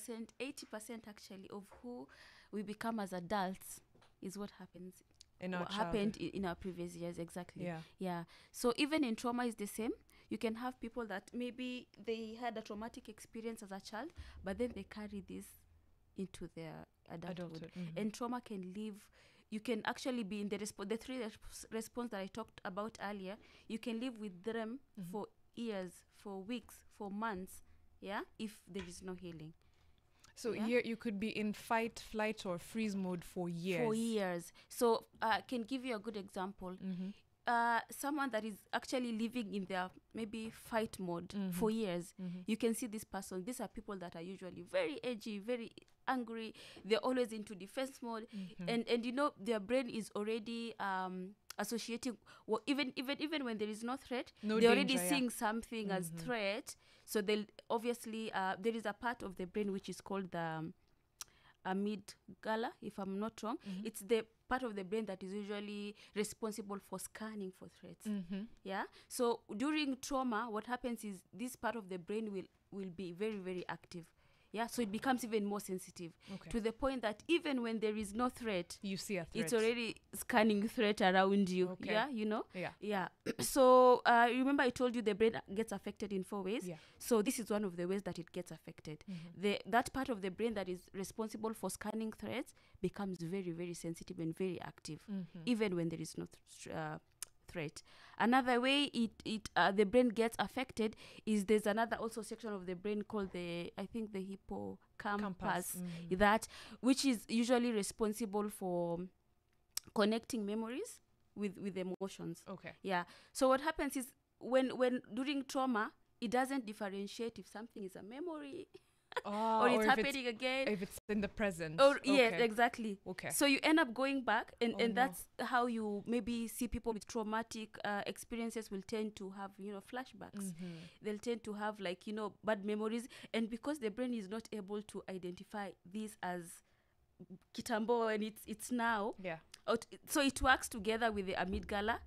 80% actually of who we become as adults is what happens In our what happened childhood. in our previous years. Exactly. Yeah. Yeah. So even in trauma is the same. You can have people that maybe they had a traumatic experience as a child, but then they carry this into their adulthood. And trauma can live. You can actually be in the three response that I talked about earlier. You can live with them for years, for weeks, for months, yeah, if there is no healing. So Yeah. here you could be in fight, flight, or freeze mode for years. For years. So I can give you a good example. Someone that is actually living in their maybe fight mode for years, you can see this person. These are people that are usually very edgy, very angry. They're always into defense mode, and you know their brain is already associating. Well, even when there is no threat, No they're already danger, yeah. seeing something as threat. So they'll obviously there is a part of the brain which is called the amygdala, if I'm not wrong. It's the part of the brain that is usually responsible for scanning for threats. Yeah. So during trauma, what happens is this part of the brain will be very, very active. Yeah. So it becomes even more sensitive to the point that even when there is no threat, You see a threat. it's already scanning threat around you. Okay. Yeah, you know? Yeah. Yeah. So remember I told you the brain gets affected in 4 ways. Yeah. So this is one of the ways that it gets affected. That part of the brain that is responsible for scanning threats becomes very, very sensitive and very active, even when there is no threat. Another way the brain gets affected is there's another also section of the brain called the hippocampus, that which is usually responsible for connecting memories with emotions. Okay. Yeah. So what happens is when during trauma, it doesn't differentiate if something is a memory or it's happening again. If it's in the present. Or yes, exactly. Okay. So you end up going back, and no. that's how you maybe see people with traumatic experiences will tend to have, you know, flashbacks. They'll tend to have, like, you know, bad memories, and because the brain is not able to identify this as kitambo and it's now. Yeah. So it works together with the amygdala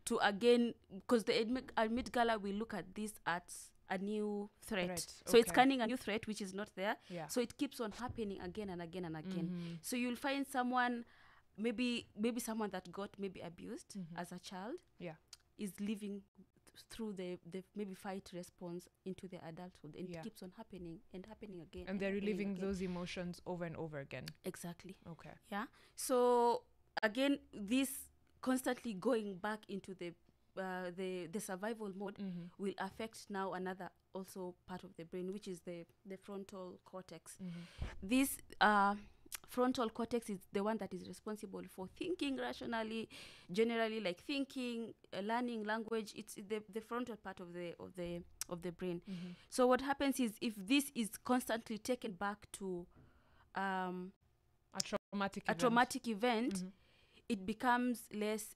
to again, because the amygdala will look at this as a new threat. So it's scanning a new threat which is not there. Yeah. So it keeps on happening again and again and again. So you'll find someone, maybe someone that got maybe abused as a child, is living through the maybe fight response into their adulthood, and it keeps on happening and happening again. And they're reliving those emotions over and over again. Exactly. Okay. Yeah. So again, this constantly going back into the survival mode will affect now another also part of the brain, which is the frontal cortex. This frontal cortex is the one that is responsible for thinking rationally, generally, like thinking, learning language. It's the frontal part of the brain. So what happens is, if this is constantly taken back to a traumatic event, it becomes less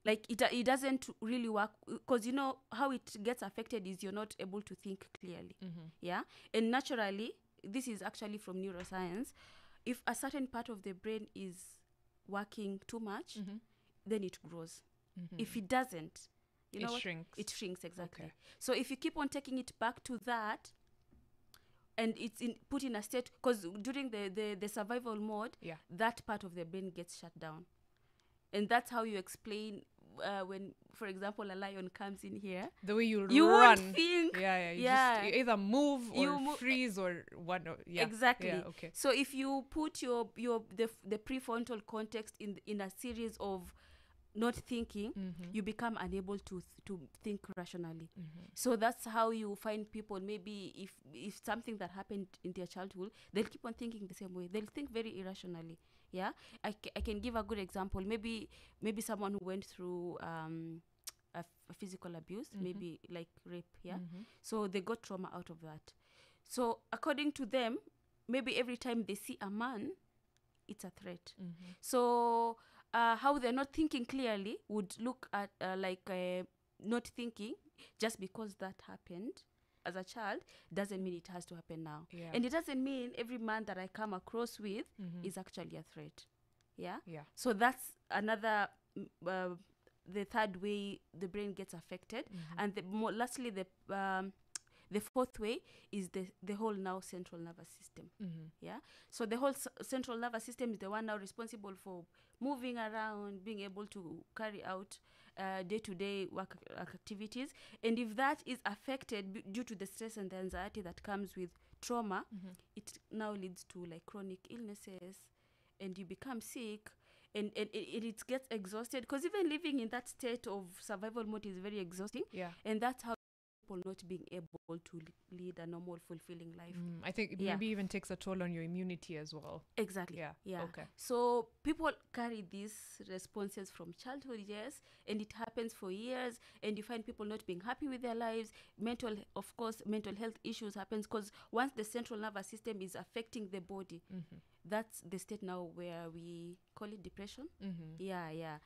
like it doesn't really work, because you know how it gets affected is you're not able to think clearly. Yeah. And naturally, this is actually from neuroscience, if a certain part of the brain is working too much, then it grows. If it doesn't, it shrinks. Exactly. Okay. So if you keep on taking it back to that, and it's put in a state, because during the survival mode, that part of the brain gets shut down. And that's how you explain when, for example, a lion comes in here. The way you run. Won't think. You either move or freeze or what. Exactly. Yeah, okay. So if you put the prefrontal cortex in a series of not thinking, you become unable to think rationally. So that's how you find people, maybe if something that happened in their childhood, they'll keep on thinking the same way. They'll think very irrationally. Yeah, I can give a good example. Maybe someone who went through a physical abuse, maybe like rape. Yeah, so they got trauma out of that. So according to them, maybe every time they see a man, it's a threat. So how they're not thinking clearly would look at not thinking just because that happened as a child doesn't mean it has to happen now. And it doesn't mean every man that I come across with is actually a threat. Yeah. So that's another the third way the brain gets affected. And lastly, The fourth way is the whole now central nervous system. Yeah. So the whole central nervous system is the one now responsible for moving around, being able to carry out day-to-day work activities. And if that is affected due to the stress and the anxiety that comes with trauma, it now leads to like chronic illnesses, and you become sick, and it gets exhausted, because even living in that state of survival mode is very exhausting. And that's how people not being able to lead a normal, fulfilling life. I think it maybe even takes a toll on your immunity as well. Exactly. Yeah. Okay. So people carry these responses from childhood, yes, and it happens for years, and you find people not being happy with their lives. Mental health issues happens because once the central nervous system is affecting the body, that's the state now where we call it depression. Yeah.